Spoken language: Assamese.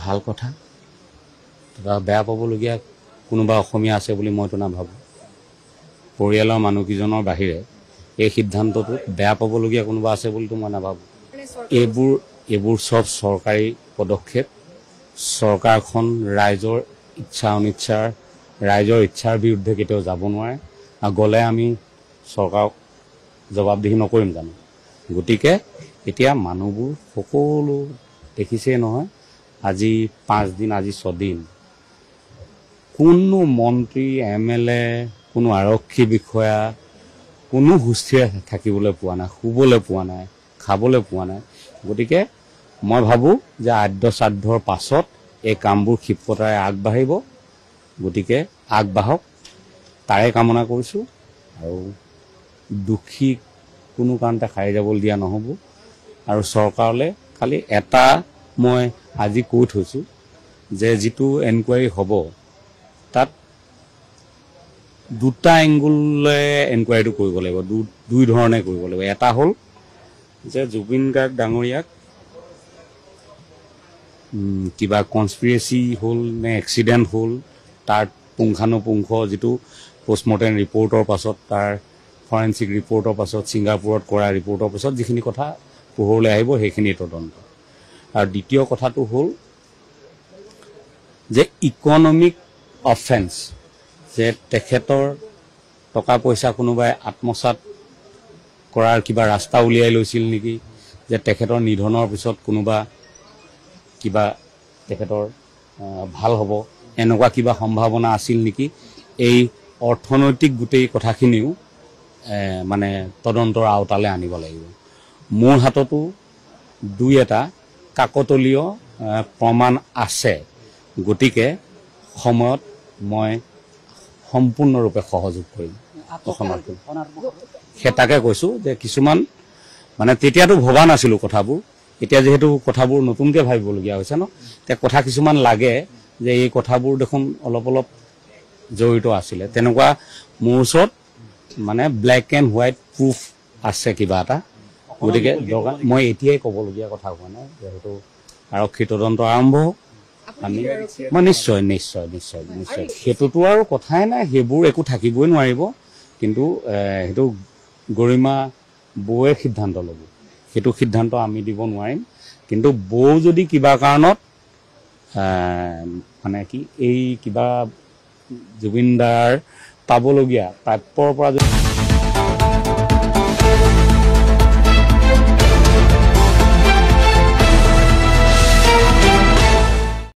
ভাল কথা বেয়া পাবলগীয়া কোনোবা অসমীয়া আছে বুলি মইতো নাভাবোঁ পৰিয়ালৰ মানুহকেইজনৰ বাহিৰে এই সিদ্ধান্তটোত বেয়া পাবলগীয়া কোনোবা আছে বুলিতো মই নাভাবোঁ এইবোৰ সব চৰকাৰী পদক্ষেপ চৰকাৰখন ৰাইজৰ ইচ্ছা অনিচ্ছাৰ ৰাইজৰ ইচ্ছাৰ বিৰুদ্ধে কেতিয়াও যাব নোৱাৰে আৰু গ'লে আমি চৰকাৰক জবাবদিহি নকৰিম জানো গতিকে এতিয়া মানুহবোৰ সকলো দেখিছেই নহয় আজি 5 দিন আজি 6 দিন কোনো মন্ত্ৰী MLA কোনো আৰক্ষী বিষয়া কোনো সুস্থিৰে থাকিবলৈ পোৱা নাই শুবলৈ পোৱা নাই খাবলৈ পোৱা নাই গতিকে মই ভাবোঁ যে আদ্য সাধ্যৰ পাছত এই কামবোৰ ক্ষিপ্ৰতাৰে আগবাঢ়িব গতিকে আগবাঢ়ক তাৰে কামনা কৰিছোঁ আৰু দুখী কোনো কাৰণতে খাই যাবলৈ দিয়া নহ'ব আৰু চৰকাৰলৈ খালি এটা মই আজি কৈ থৈছোঁ যে যিটো এনকুৱাৰী হ'ব তাত দুটা এংগুললৈ এনকুৱাৰীটো কৰিব লাগিব দুই ধৰণে কৰিব লাগিব এটা হ'ল যে জুবিন গাৰ্গ ডাঙৰীয়াক কিবা কনস্পিৰেচি হ'ল নে এক্সিডেণ্ট হ'ল তাৰ পুংখানুপুংখ যিটো পোষ্টমৰ্টেম ৰিপৰ্টৰ পাছত তাৰ ফৰেনচিক ৰিপৰ্টৰ পাছত ছিংগাপুৰত কৰা ৰিপৰ্টৰ পাছত যিখিনি কথা পোহৰলৈ আহিব সেইখিনি তদন্ত আৰু দ্বিতীয় কথাটো হ'ল যে ইকনমিক অফেন্স যে তেখেতৰ টকা পইচা কোনোবাই আত্মসাত কৰাৰ কিবা ৰাস্তা উলিয়াই লৈছিল নেকি যে তেখেতৰ নিধনৰ পিছত কোনোবা কিবা তেখেতৰ ভাল হ'ব এনেকুৱা কিবা সম্ভাৱনা আছিল নেকি এই অৰ্থনৈতিক গোটেই কথাখিনিও মানে তদন্তৰ আওতালৈ আনিব লাগিব মোৰ হাততো দুই এটা কাকতলীয় প্ৰমাণ আছে গতিকে সময়ত মই সম্পূৰ্ণৰূপে সহযোগ কৰিম সেটাকে কৈছোঁ যে কিছুমান মানে তেতিয়াতো ভবা নাছিলোঁ কথাবোৰ এতিয়া যেহেতু কথাবোৰ নতুনকৈ ভাবিবলগীয়া হৈছে ন এতিয়া কথা কিছুমান লাগে যে এই কথাবোৰ দেখোন অলপ জড়িত আছিলে তেনেকুৱা মোৰ ওচৰত মানে ব্লেক এণ্ড হোৱাইট প্ৰুফ আছে কিবা এটা গতিকে মই এতিয়াই ক'বলগীয়া কথা হোৱা নাই যেহেতু আৰক্ষী তদন্ত আৰম্ভ আমি মই নিশ্চয় সেইটোতো আৰু কথাই নাই সেইবোৰ একো থাকিবই নোৱাৰিব কিন্তু সেইটো গৰিমা বৌয়ে সিদ্ধান্ত ল'ব সেইটো সিদ্ধান্ত আমি দিব নোৱাৰিম কিন্তু বৌ যদি কিবা কাৰণত মানে কি এই কিবা জুবিনদাৰ পাবলগীয়া প্ৰাপ্যৰ পৰা